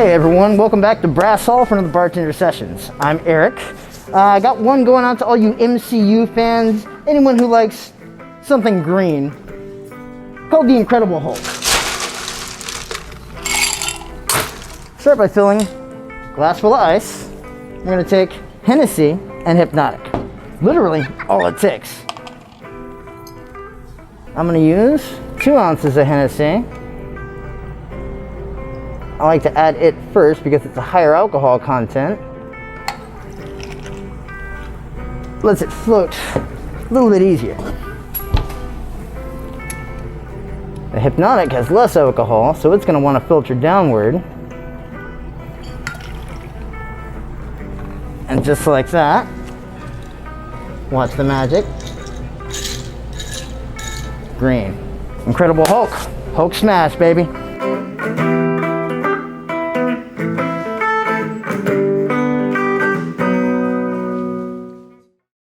Hey everyone, welcome back to Brass Hall Bartender Bartender Sessions. I'm Eric. I got one going out to all you MCU fans, anyone who likes something green, called the Incredible Hulk. Start by filling a glass full of ice. I'm going to take Hennessy and Hpnotiq. Literally all it takes. I'm going to use 2 ounces of Hennessy. I like to add it first because it's a higher alcohol content. Lets it float a little bit easier. The Hpnotiq has less alcohol, so it's going to want to filter downward. And just like that, watch the magic. Green. Incredible Hulk. Hulk smash, baby.